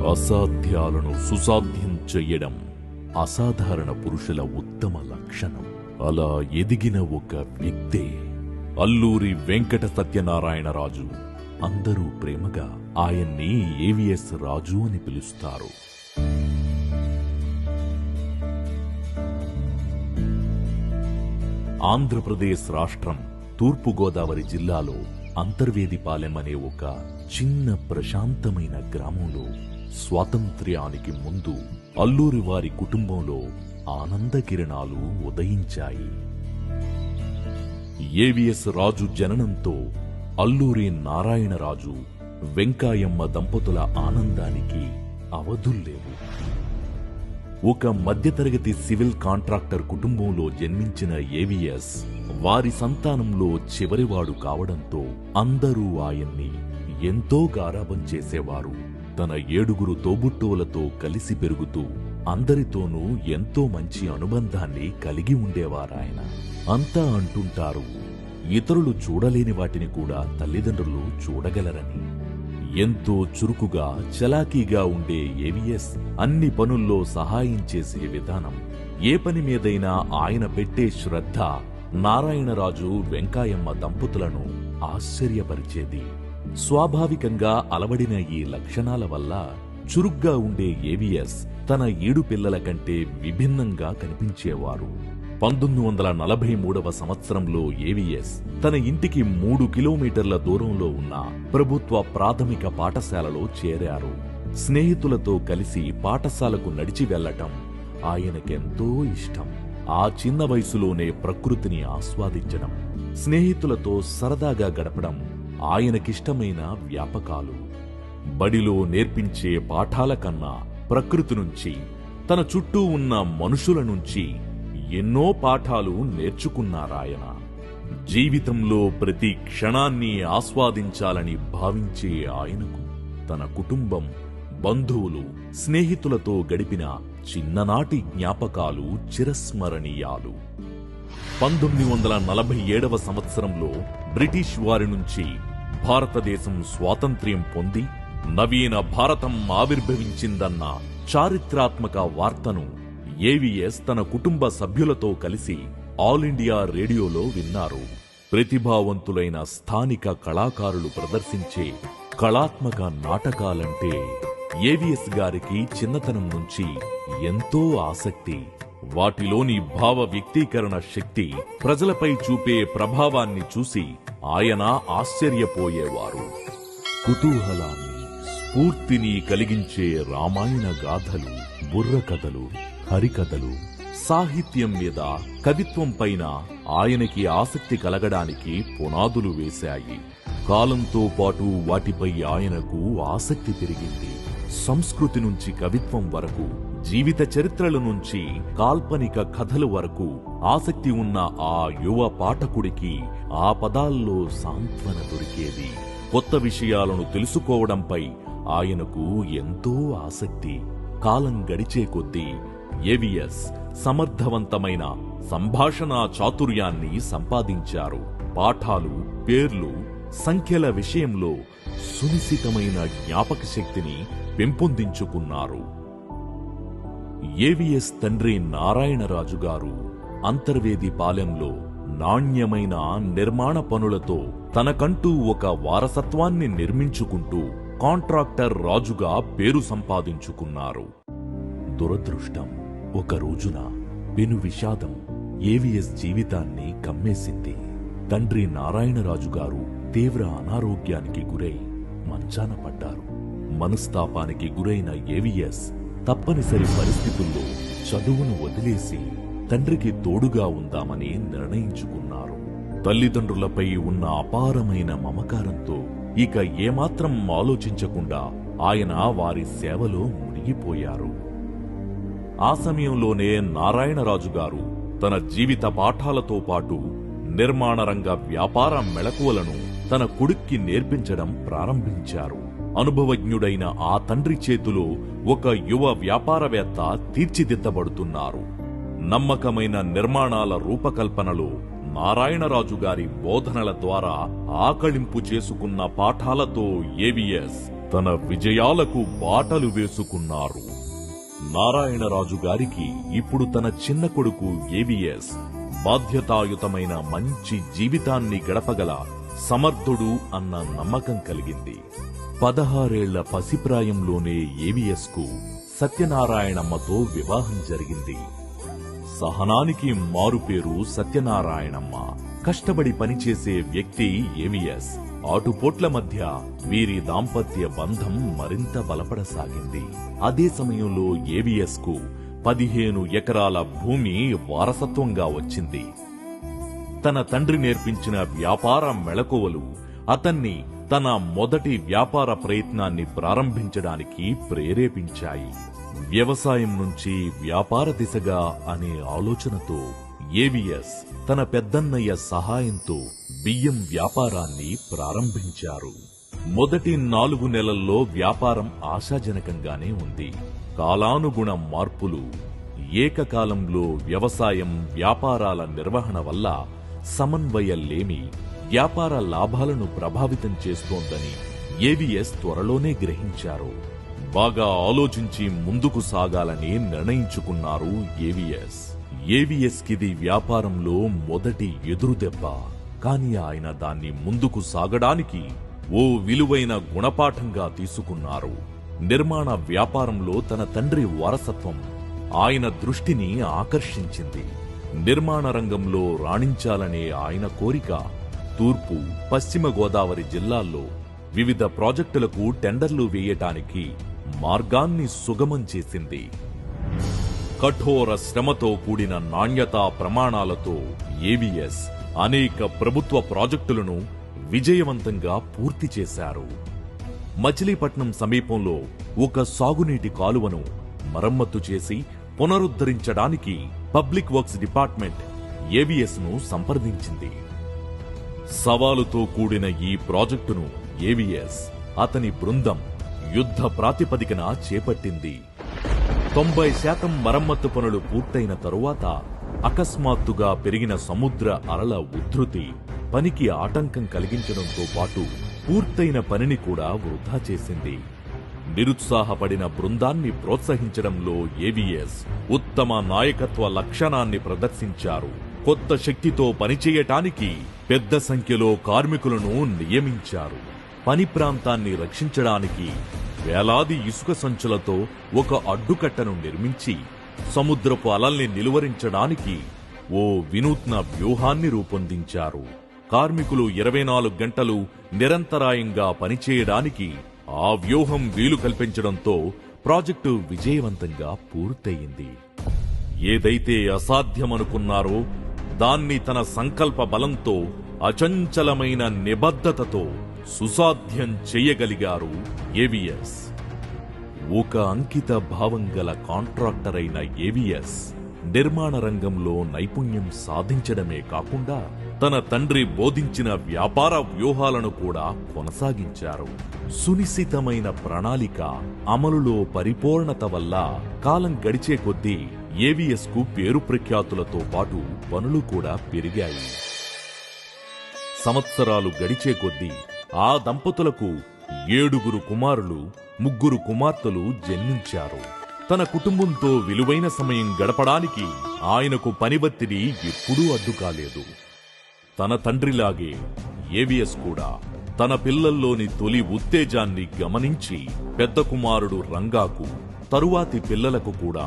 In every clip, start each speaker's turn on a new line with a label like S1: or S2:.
S1: అసాధ్యాలను సుసాధ్యం చెయ్యడం అసాధారణ పురుషుల ఉత్తమ లక్షణం. అలా ఎదిగిన ఒక వ్యక్తే అల్లూరి వెంకట సత్యనారాయణరాజు. అందరూ ప్రేమగా ఆయన్ని ఏవిఎస్ రాజు అని పిలుస్తారు. ఆంధ్రప్రదేశ్ రాష్ట్రం తూర్పుగోదావరి జిల్లాలో అంతర్వేదిపాలెం అనే ఒక చిన్న ప్రశాంతమైన గ్రామంలో స్వాతంత్ర్యానికి ముందు అల్లూరి వారి కుటుంబంలో ఆనందకిరణాలు ఉదయించాయి. ఏవిఎస్ రాజు జననంతో అల్లూరి నారాయణరాజు, వెంకాయమ్మ దంపతుల ఆనందానికి అవధుల్లేవు. ఒక మధ్యతరగతి సివిల్ కాంట్రాక్టర్ కుటుంబంలో జన్మించిన ఏవిఎస్ వారి సంతానంలో చివరివాడు కావడంతో అందరూ ఆయన్ని ఎంతో గారాబం చేసేవారు. తన 7 తోబుట్టువులతో కలిసి పెరుగుతూ అందరితోనూ ఎంతో మంచి అనుబంధాన్ని కలిగి ఉండేవారాయన. అంతా అంటుంటారు, ఇతరులు చూడలేని వాటిని కూడా తల్లిదండ్రులు చూడగలరని. ఎంతో చురుకుగా చలాకీగా ఉండే ఏవిఎస్ అన్ని పనుల్లో సహాయం చేసే విధానం, ఏ పని మీదైనా ఆయన పెట్టే శ్రద్ధ నారాయణరాజు, వెంకాయమ్మ దంపతులను ఆశ్చర్యపరిచేది. స్వాభావికంగా అలవడిన ఈ లక్షణాల వల్ల చురుగ్గా ఉండే ఏవిఎస్ తన 7 పిల్లల కంటే విభిన్నంగా కనిపించేవారు. 1943వ సంవత్సరంలో ఏవిఎస్ తన ఇంటికి 3 కిలోమీటర్ల దూరంలో ఉన్న ప్రభుత్వ ప్రాథమిక పాఠశాలలో చేరారు. స్నేహితులతో కలిసి పాఠశాలకు నడిచి వెళ్లటం ఆయనకెంతో ఇష్టం. ఆ చిన్న వయసులోనే ప్రకృతిని ఆస్వాదించడం, స్నేహితులతో సరదాగా గడపడం ఆయనకిష్టమైన వ్యాపకాలు. బడిలో నేర్పించే పాఠాల కన్నా ప్రకృతి నుంచి, తన చుట్టూ ఉన్న మనుషుల నుంచి ఎన్నో పాఠాలు నేర్చుకున్నారాయన. జీవితంలో ప్రతి క్షణాన్ని ఆస్వాదించాలని భావించే ఆయనకు తన కుటుంబం, బంధువులు, స్నేహితులతో గడిపిన చిన్ననాటి జ్ఞాపకాలు చిరస్మరణీయాలు. 1947వ సంవత్సరంలో బ్రిటిష్ వారి నుంచి భారతదేశం స్వాతంత్ర్యం పొంది నవీన భారతం ఆవిర్భవించిందన్న చారిత్రాత్మక వార్తను ఏవిఎస్ తన కుటుంబ సభ్యులతో కలిసి ఆల్ ఇండియా రేడియోలో విన్నారు. ప్రతిభావంతులైన స్థానిక కళాకారులు ప్రదర్శించే కళాత్మక నాటకాలంటే ఏవిఎస్ గారికి చిన్నతనం నుంచి ఎంతో ఆసక్తి. వాటిలోని భావ వ్యక్తీకరణ శక్తి, ప్రజలపై చూపే ప్రభావాన్ని చూసి ఆయన ఆశ్చర్యపోయేవారు. కుతూహలాన్ని, స్ఫూర్తిని కలిగించే రామాయణ గాథలు, బుర్రకథలు, హరికథలు, సాహిత్యం మీద, కవిత్వం పైన ఆయనకి ఆసక్తి కలగడానికి పునాదులు వేశాయి. కాలంతో పాటు వాటిపై ఆయనకు ఆసక్తి పెరిగింది. సంస్కృతి నుంచి కవిత్వం వరకు, జీవిత చరిత్రల నుంచి కాల్పనిక కథల వరకు ఆసక్తి ఉన్న ఆ యువ పాఠకుడికి ఆ పదాల్లో సాంత్వన దొరికేది. కొత్త విషయాలను తెలుసుకోవడంపై ఆయనకు ఎంతో ఆసక్తి. కాలం గడిచే కొద్దీ ఏవిఎస్ సమర్థవంతమైన సంభాషణా చాతుర్యాన్ని సంపాదించారు. పాఠాలు, పేర్లు, సంఖ్యల విషయంలో సునిశితమైన జ్ఞాపక శక్తిని పెంపొందించుకున్నారు. ఏవిఎస్ తండ్రి నారాయణరాజు గారు అంతర్వేదిపాలెంలో నాణ్యమైన నిర్మాణ పనులతో తనకంటూ ఒక వారసత్వాన్ని నిర్మించుకుంటూ కాంట్రాక్టర్ రాజుగా పేరు సంపాదించుకున్నారు. దురదృష్టం, ఒక రోజున పెను విషాదం ఏవిఎస్ జీవితాన్ని కమ్మేసింది. తండ్రి నారాయణరాజు గారు తీవ్ర అనారోగ్యానికి గురై మంచాన పడ్డారు. మనస్తాపానికి గురైన ఏవిఎస్ తప్పనిసరి పరిస్థితుల్లో చదువును వదిలేసి తండ్రికి తోడుగా ఉందామని నిర్ణయించుకున్నారు. తల్లిదండ్రులపై ఉన్న అపారమైన మమకారంతో ఇక ఏమాత్రం ఆలోచించకుండా ఆయన వారి సేవలో మునిగిపోయారు. ఆ సమయంలోనే నారాయణరాజు గారు తన జీవిత పాఠాలతో పాటు నిర్మాణ రంగ వ్యాపార మెళకువలను తన కొడుక్కి నేర్పించడం ప్రారంభించారు. అనుభవజ్ఞుడైన ఆ తండ్రి చేతిలో ఒక యువ వ్యాపారవేత్త తీర్చిదిద్దబడుతున్నారు. నమ్మకమైన నిర్మాణాల రూపకల్పనలో నారాయణరాజు గారి బోధనల ద్వారా ఆకళింపు చేసుకున్న పాఠాలతో ఏవిఎస్ తన విజయాలకు బాటలు వేసుకున్నారు. నారాయణరాజు గారికి ఇప్పుడు తన చిన్న కొడుకు ఏవిఎస్ బాధ్యతాయుతమైన మంచి జీవితాన్ని గడపగల సమర్థుడు అన్న నమ్మకం కలిగింది. 16 ఏళ్ల పసిప్రాయంలోనే ఏవిఎస్ కు సత్యనారాయణమ్మతో వివాహం జరిగింది. సహనానికి మారుపేరు సత్యనారాయణమ్మ. కష్టపడి పనిచేసే వ్యక్తి ఏవిఎస్. ఆటుపోట్ల మధ్య వీరి దాంపత్య బంధం మరింత బలపడసాగింది. అదే సమయంలో ఏవిఎస్ కు 15 ఎకరాల భూమి వారసత్వంగా వచ్చింది. తన తండ్రి నేర్పించిన వ్యాపార మెళకువలు అతన్ని తన మొదటి వ్యాపార ప్రయత్నాన్ని ప్రారంభించడానికి ప్రేరేపించాయి. వ్యవసాయం నుంచి వ్యాపార దిశగా అనే ఆలోచనతో ఏవిఎస్ తన పెద్దన్నయ్య సహాయంతో బియ్యం వ్యాపారాన్ని ప్రారంభించారు. మొదటి 4 నెలల్లో వ్యాపారం ఆశాజనకంగానే ఉంది. కాలానుగుణ మార్పులు, ఏకకాలంలో వ్యవసాయం, వ్యాపారాల నిర్వహణ వల్ల సమన్వయలేమి వ్యాపార లాభాలను ప్రభావితం చేస్తోందని ఏవిఎస్ త్వరలోనే గ్రహించారు. బాగా ఆలోచించి ముందుకు సాగాలని నిర్ణయించుకున్నారు ఏవిఎస్. ఏవిఎస్ కిది వ్యాపారంలో మొదటి ఎదురుదెబ్బ. కాని ఆయన దాన్ని ముందుకు సాగడానికి ఓ విలువైన గుణపాఠంగా తీసుకున్నారు. నిర్మాణ వ్యాపారంలో తన తండ్రి వారసత్వం ఆయన దృష్టిని ఆకర్షించింది. నిర్మాణ రంగంలో రాణించాలనే ఆయన కోరిక తూర్పు, పశ్చిమ గోదావరి జిల్లాల్లో వివిధ ప్రాజెక్టులకు టెండర్లు వేయటానికి మార్గాన్ని సుగమం చేసింది. కఠోర శ్రమతో కూడిన నాణ్యతా ప్రమాణాలతో ఏవిఎస్ అనేక ప్రభుత్వ ప్రాజెక్టులను విజయవంతంగా పూర్తి చేశారు. మచిలీపట్నం సమీపంలో ఒక సాగునీటి కాలువను మరమ్మతు చేసి పునరుద్ధరించడానికి పబ్లిక్ వర్క్స్ డిపార్ట్మెంట్ ఏవిఎస్ ను సంప్రదించింది. సవాలుతో కూడిన ఈ ప్రాజెక్టును ఏవిఎస్, అతని బృందం యుద్ధ ప్రాతిపదికన చేపట్టింది. 90% మరమ్మత్తు పనులు పూర్తయిన తరువాత అకస్మాత్తుగా పెరిగిన సముద్ర అలల ఉధృతి పనికి ఆటంకం కలిగించడంతో పాటు పూర్తయిన పనిని కూడా వృధా చేసింది. నిరుత్సాహపడిన బృందాన్ని ప్రోత్సహించడంలో ఏవిఎస్ ఉత్తమ నాయకత్వ లక్షణాన్ని ప్రదర్శించారు. కొత్త శక్తితో పనిచేయటానికి పెద్ద సంఖ్యలో కార్మికులను నియమించారు. పని ప్రాంతాన్ని రక్షించడానికి వేలాది ఇసుక సంచులతో ఒక అడ్డుకట్టను నిర్మించి సముద్రపు అలల్ని నిలువరించడానికి ఓ వినూత్న వ్యూహాన్ని రూపొందించారు. కార్మికులు 24 గంటలు నిరంతరాయంగా పనిచేయడానికి ఆ వ్యూహం వీలు కల్పించడంతో ప్రాజెక్టు విజయవంతంగా పూర్తయింది. ఏదైతే అసాధ్యమనుకున్నారో దాన్ని తన సంకల్ప బలంతో, అచంచలమైన నిబద్ధతతో సుసాధ్యం చెయ్యగలిగారు ఏవిఎస్. ఒక అంకిత భావం గల కాంట్రాక్టర్ అయిన ఏవిఎస్ నిర్మాణ రంగంలో నైపుణ్యం సాధించడమే కాకుండా తన తండ్రి బోధించిన వ్యాపార వ్యూహాలను కూడా కొనసాగించారు. సునిశ్చితమైన ప్రణాళిక అమలులో పరిపూర్ణత వల్ల కాలం గడిచే కొద్దీ ఏవిఎస్ కు పేరు ప్రఖ్యాతులతో పాటు పనులు కూడా పెరిగాయి. సంవత్సరాలు గడిచే కొద్దీ ఆ దంపతులకు 7 కుమారులు, 3 కుమార్తెలు జన్మించారు. తన కుటుంబంతో విలువైన సమయం గడపడానికి ఆయనకు పని ఒత్తిడి ఎప్పుడూ అడ్డు కాలేదు. తన తండ్రిలాగే ఏవిఎస్ కూడా తన పిల్లల్లోని తొలి ఉత్తేజాన్ని గమనించి పెద్ద కుమారుడు రంగాకు, తరువాతి పిల్లలకు కూడా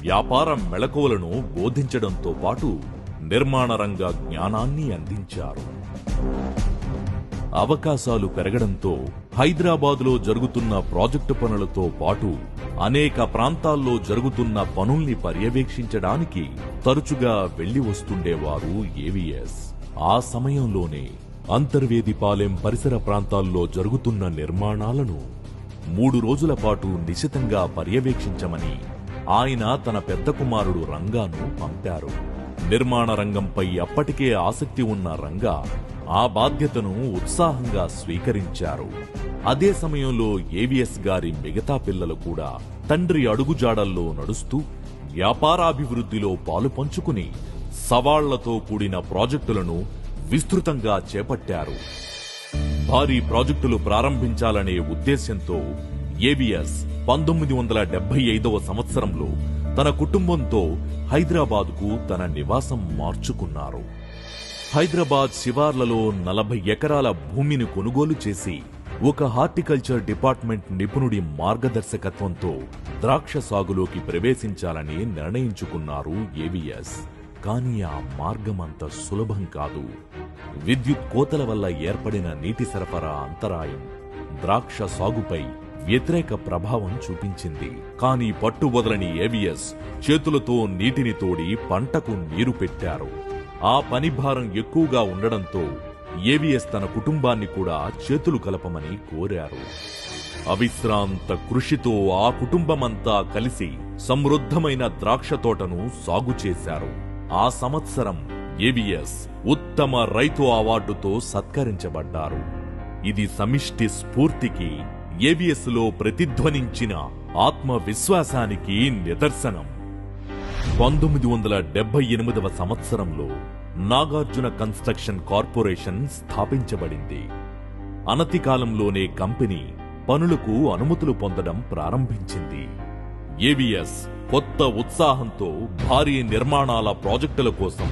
S1: వ్యాపార మెళకువలను బోధించడంతో పాటు నిర్మాణ రంగ జ్ఞానాన్ని అందించారు. అవకాశాలు పెరగడంతో హైదరాబాదులో జరుగుతున్న ప్రాజెక్టు పనులతో పాటు అనేక ప్రాంతాల్లో జరుగుతున్న పనుల్ని పర్యవేక్షించడానికి తరచుగా వెళ్లి వస్తుండేవారు ఏవిఎస్. ఆ సమయంలోనే అంతర్వేదిపాలెం పరిసర ప్రాంతాల్లో జరుగుతున్న నిర్మాణాలను 3 రోజుల పాటు నిశితంగా పర్యవేక్షించమని ఆయన తన పెద్ద కుమారుడు రంగాను పంపారు. నిర్మాణ రంగంపై అప్పటికే ఆసక్తి ఉన్న రంగా ఆ బాధ్యతను ఉత్సాహంగా స్వీకరించారు. అదే సమయంలో ఏవిఎస్ గారి మిగతా పిల్లలు కూడా తండ్రి అడుగుజాడల్లో నడుస్తూ వ్యాపారాభివృద్ధిలో పాలు పంచుకుని సవాళ్లతో కూడిన ప్రాజెక్టులను విస్తృతంగా చేపట్టారు. భారీ ప్రాజెక్టులు ప్రారంభించాలనే ఉద్దేశ్యంతో ఏవిఎస్ 1975వ సంవత్సరంలో తన కుటుంబంతో హైదరాబాదుకు తన నివాసం మార్చుకున్నారు. హైదరాబాద్ శివార్లలో 40 ఎకరాల భూమిని కొనుగోలు చేసి ఒక హార్టికల్చర్ డిపార్ట్మెంట్ నిపుణుడి మార్గదర్శకత్వంతో ద్రాక్ష సాగులోకి ప్రవేశించాలని నిర్ణయించుకున్నారు ఏవిఎస్. కానీ ఆ మార్గమంత సులభం కాదు. విద్యుత్ కోతల వల్ల ఏర్పడిన నీటి సరఫరా అంతరాయం ద్రాక్ష సాగుపై వ్యతిరేక ప్రభావం చూపించింది. కానీ పట్టువదలని ఏవిఎస్ చేతులతో నీటిని తోడి పంటకు నీరు పెట్టారు. ఆ పని భారం ఎక్కువగా ఉండడంతో ఏవిఎస్ తన కుటుంబాన్ని కూడా చేతులు కలపమని కోరారు. అవిశ్రాంత కృషితో ఆ కుటుంబమంతా కలిసి సమృద్ధమైన ద్రాక్ష తోటను సాగు చేశారు. ఆ సంవత్సరం ఏవిఎస్ ఉత్తమ రైతు అవార్డుతో సత్కరించబడ్డారు. ఇది సమిష్టి స్ఫూర్తికి, ఏవిఎస్ లో ప్రతిధ్వనించిన ఆత్మవిశ్వాసానికి నిదర్శనం. 1978వ సంవత్సరంలో నాగార్జున కన్స్ట్రక్షన్ కార్పొరేషన్ స్థాపించబడింది. అనతి కాలంలోనే కంపెనీ పనులకు అనుమతులు పొందడం ప్రారంభించింది. ఏవిఎస్ కొత్త ఉత్సాహంతో భారీ నిర్మాణాల ప్రాజెక్టుల కోసం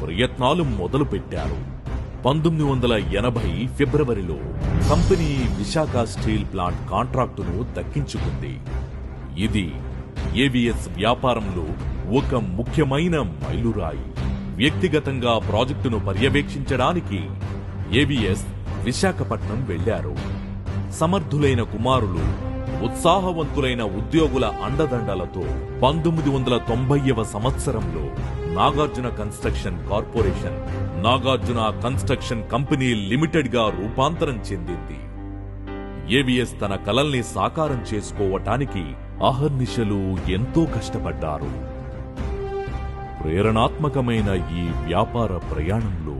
S1: ప్రయత్నాలు మొదలుపెట్టారు. 1980 ఫిబ్రవరిలో కంపెనీ విశాఖ స్టీల్ ప్లాంట్ కాంట్రాక్టును దక్కించుకుంది. ఇది ఏవిఎస్ వ్యాపారంలో ఒక ముఖ్యమైన మైలురాయి. వ్యక్తిగతంగా ప్రాజెక్టును పర్యవేక్షించడానికి ఏవిఎస్ విశాఖపట్నం వెళ్లారు. సమర్థులైన కుమారులు, ఉత్సాహవంతులైన ఉద్యోగుల అండదండలతో 1990వ సంవత్సరంలో Nagarjuna construction corporation Nagarjuna construction company limited గా రూపాంతరం చెందింది. ఏవిఎస్ తన కలల్ని సాకారం చేసుకోవటానికి అహర్నిశలు ఎంతో కష్టపడ్డారు. ప్రేరణాత్మకమైన ఈ వ్యాపార ప్రయాణంలో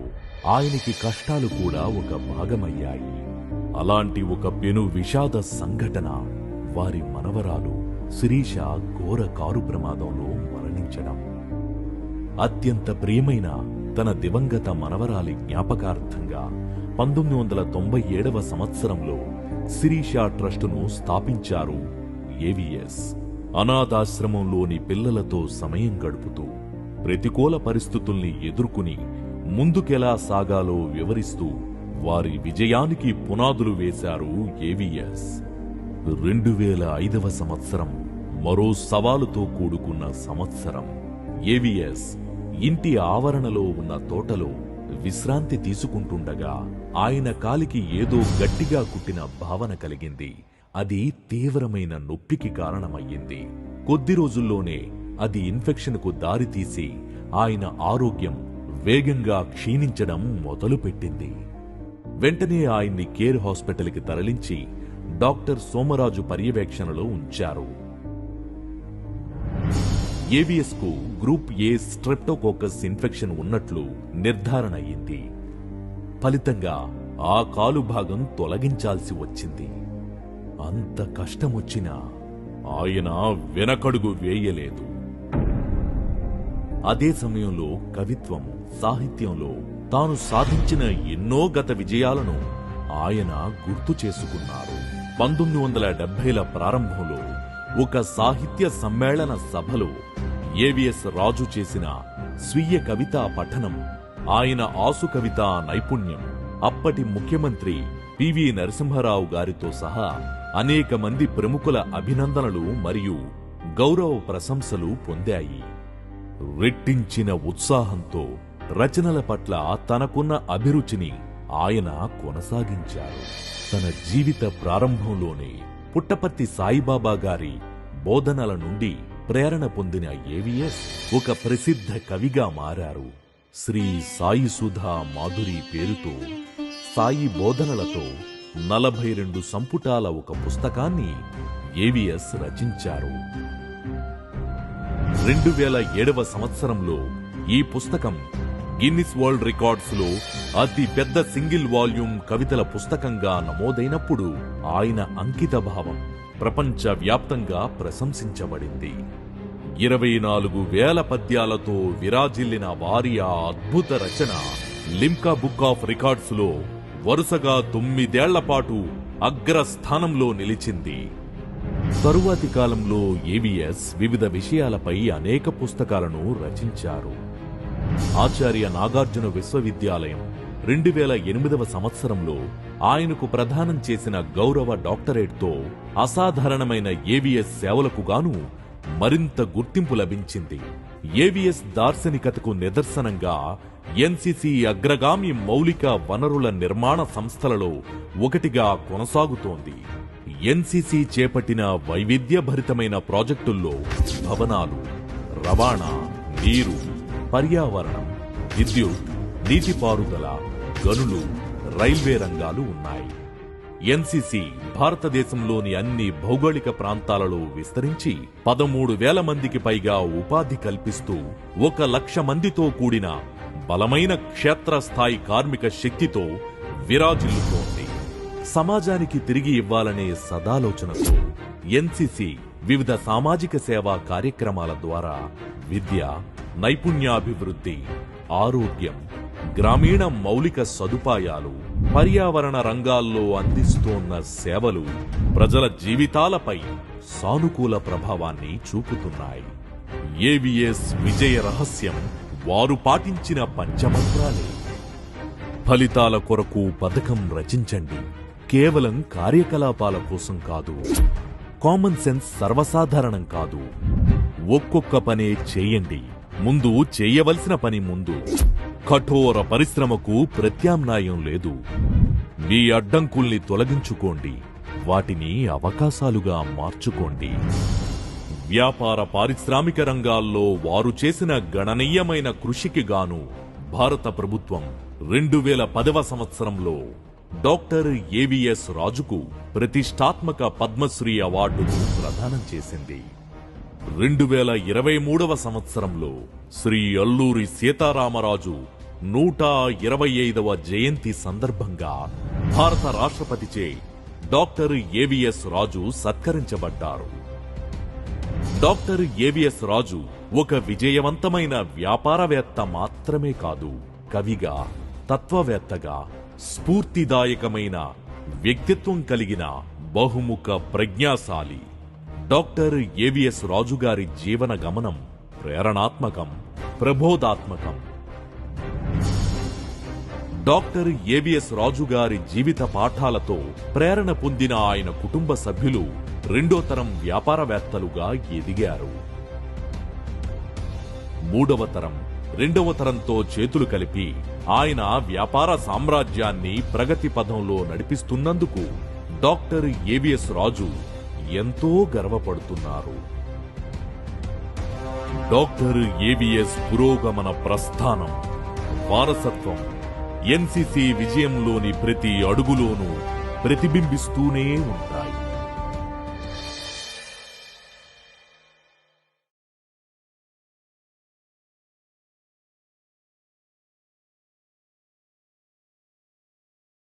S1: ఆయనకి కష్టాలు కూడా ఒక భాగమయ్యాయి. అలాంటి ఒక పెను విషాద సంఘటన వారి మనవరాలు శిరీష ఘోర కారు ప్రమాదంలో మరణించడం. అత్యంత ప్రియమైన తన దివంగత మనవరాలి జ్ఞాపకార్థంగా 1997వ సంవత్సరంలో శిరీష ట్రస్టును స్థాపించారు ఏవిఎస్. అనాథాశ్రమంలోని పిల్లలతో సమయం గడుపుతూ ప్రతికూల పరిస్థితుల్ని ఎదుర్కొని ముందుకెలా సాగాలో వివరిస్తూ వారి విజయానికి పునాదులు వేశారు ఏవిఎస్. 2005వ సంవత్సరం మరో సవాలుతో కూడుకున్న సంవత్సరం. ఏవిఎస్ ఇంటి ఆవరణలో ఉన్న తోటలో విశ్రాంతి తీసుకుంటుండగా ఆయన కాలికి ఏదో గట్టిగా కుట్టిన భావన కలిగింది. అది తీవ్రమైన నొప్పికి కారణమయ్యింది. కొద్ది రోజుల్లోనే అది ఇన్ఫెక్షన్కు దారితీసి ఆయన ఆరోగ్యం వేగంగా క్షీణించడం మొదలుపెట్టింది. వెంటనే ఆయన్ని కేర్ హాస్పిటల్కి తరలించి డాక్టర్ సోమరాజు పర్యవేక్షణలో ఉంచారు. ఏవిఎస్ కు గ్రూప్ ఏ స్ట్రెప్టోకోకస్ ఇన్ఫెక్షన్ ఉన్నట్లు నిర్ధారణ అయింది. ఫలితంగా ఆ కాలు భాగం తొలగించాల్సి వచ్చింది. అంత కష్టమొచ్చినా ఆయన వెనకడుగు వేయలేదు. అదే సమయంలో కవిత్వం, సాహిత్యంలో తాను సాధించిన ఎన్నో గత విజయాలను ఆయన గుర్తు చేసుకున్నారు. 1970ల ప్రారంభంలో ఒక సాహిత్య సమ్మేళన సభలో ఏవిఎస్ రాజు చేసిన స్వీయ కవితా పఠనం, ఆయన ఆసు కవితా నైపుణ్యం అప్పటి ముఖ్యమంత్రి పివి నరసింహారావు గారితో సహా అనేక మంది ప్రముఖుల అభినందనలు మరియు గౌరవ ప్రశంసలు పొందాయి. రెట్టించిన ఉత్సాహంతో రచనల పట్ల తనకున్న అభిరుచిని ఆయన కొనసాగించారు. తన జీవిత ప్రారంభంలోనే పుట్టపర్తి సాయిబాబా గారి బోధనల నుండి ప్రేరణ పొందిన ఏవిఎస్ ఒక ప్రసిద్ధ కవిగా మారారు. శ్రీ సాయి సుధా మాధురి పేరుతో సాయి బోధనలతో 42 సంపుటాల ఒక పుస్తకాన్ని ఏవిఎస్ రచించారు. 2007వ సంవత్సరంలో ఈ పుస్తకం గిన్నిస్ వరల్డ్ రికార్డ్స్ లో అతి పెద్ద సింగిల్ వాల్యూమ్ కవితల పుస్తకంగా నమోదైనప్పుడు ఆయన అంకిత భావం ప్రపంచ వ్యాప్తంగా ప్రశంసించబడింది. 24,000 పద్యాలతో విరాజిల్లిన వారి ఆ అద్భుత రచన లిమ్కా బుక్ ఆఫ్ రికార్డ్స్ లో వరుసగా 9 పాటు అగ్రస్థానంలో నిలిచింది. తరువాతి కాలంలో ఏవిఎస్ వివిధ విషయాలపై అనేక పుస్తకాలను రచించారు. ఆచార్య నాగార్జున విశ్వవిద్యాలయం 2008వ సంవత్సరంలో ఆయనకు ప్రదానం చేసిన గౌరవ డాక్టరేట్తో అసాధారణమైన ఏవిఎస్ సేవలకు గాను మరింత గుర్తింపు లభించింది. ఏవిఎస్ దార్శనికతకు నిదర్శనంగా ఎన్సిసి అగ్రగామి మౌలిక వనరుల నిర్మాణ సంస్థలలో ఒకటిగా కొనసాగుతోంది. ఎన్సిసి చేపట్టిన వైవిధ్యభరితమైన ప్రాజెక్టుల్లో భవనాలు, రవాణా, నీరు, పర్యావరణం, విద్యుత్, నీటిపారుదల, గనులు, రైల్వే రంగాలు ఉన్నాయి. ఎన్సిసి భారతదేశంలోని అన్ని భౌగోళిక ప్రాంతాలలో విస్తరించి 13,000 మందికి పైగా ఉపాధి కల్పిస్తూ 1,00,000 మందితో కూడిన బలమైన క్షేత్రస్థాయి కార్మిక శక్తితో విరాజిల్లుతోంది. సమాజానికి తిరిగి ఇవ్వాలనే సదాలోచనతో ఎన్సిసి వివిధ సామాజిక సేవా కార్యక్రమాల ద్వారా విద్య, నైపుణ్యాభివృద్ధి, ఆరోగ్యం, గ్రామీణ మౌలిక సదుపాయాలు, పర్యావరణ రంగాల్లో అందిస్తోన్న సేవలు ప్రజల జీవితాలపై సానుకూల ప్రభావాన్ని చూపుతున్నాయి. ఏవిఎస్ విజయ రహస్యం వారు పాటించిన పంచమంత్రాలే. ఫలితాల కొరకు పథకం రచించండి, కేవలం కార్యకలాపాల కోసం కాదు. కామన్ సెన్స్ సర్వసాధారణం కాదు. ఒక్కొక్క పనే చేయండి, ముందు చేయవలసిన పని ముందు. కఠోర పరిశ్రమకు ప్రత్యామ్నాయం లేదు. మీ అడ్డంకుల్ని తొలగించుకోండి, వాటిని అవకాశాలుగా మార్చుకోండి. వ్యాపార పారిశ్రామిక రంగాల్లో వారు చేసిన గణనీయమైన కృషికి గాను భారత ప్రభుత్వం 2010వ సంవత్సరంలో డాక్టర్ ఏవిఎస్ రాజుకు ప్రతిష్టాత్మక పద్మశ్రీ అవార్డును ప్రదానం చేసింది. 2023వ సంవత్సరంలో శ్రీ అల్లూరి సీతారామరాజు 125వ జయంతి సందర్భంగా భారత రాష్ట్రపతిచే డాక్టర్ ఏవిఎస్ రాజు సత్కరించబడ్డారు. డాక్టర్ ఏవిఎస్ రాజు ఒక విజయవంతమైన వ్యాపారవేత్త మాత్రమే కాదు, కవిగా, తత్వవేత్తగా, స్ఫూర్తిదాయకమైన వ్యక్తిత్వం కలిగిన బహుముఖ ప్రజ్ఞాశాలి. డాక్టర్ ఏవిఎస్ రాజు గారి జీవన గమనం ప్రేరణాత్మకం, ప్రబోధాత్మకం. డాక్టర్ ఏవిఎస్ రాజు గారి జీవిత పాఠాలతో ప్రేరణ పొందిన ఆయన కుటుంబ సభ్యులు 2వ తరం వ్యాపారవేత్తలుగా ఎదిగారు. 3వ తరం, 2వ తరంతో చేతులు కలిపి ఆయన వ్యాపార సామ్రాజ్యాన్ని ప్రగతి పథంలో నడిపిస్తున్నందుకు డాక్టర్ ఏవిఎస్ రాజు ఎంతో గర్వపడుతున్నారు. డాక్టర్ ఏవిఎస్ పురోగమన ప్రస్థానం, వారసత్వం ఎన్సిసి విజయంలోని ప్రతి అడుగులోనూ ప్రతిబింబిస్తూనే ఉంటాయి.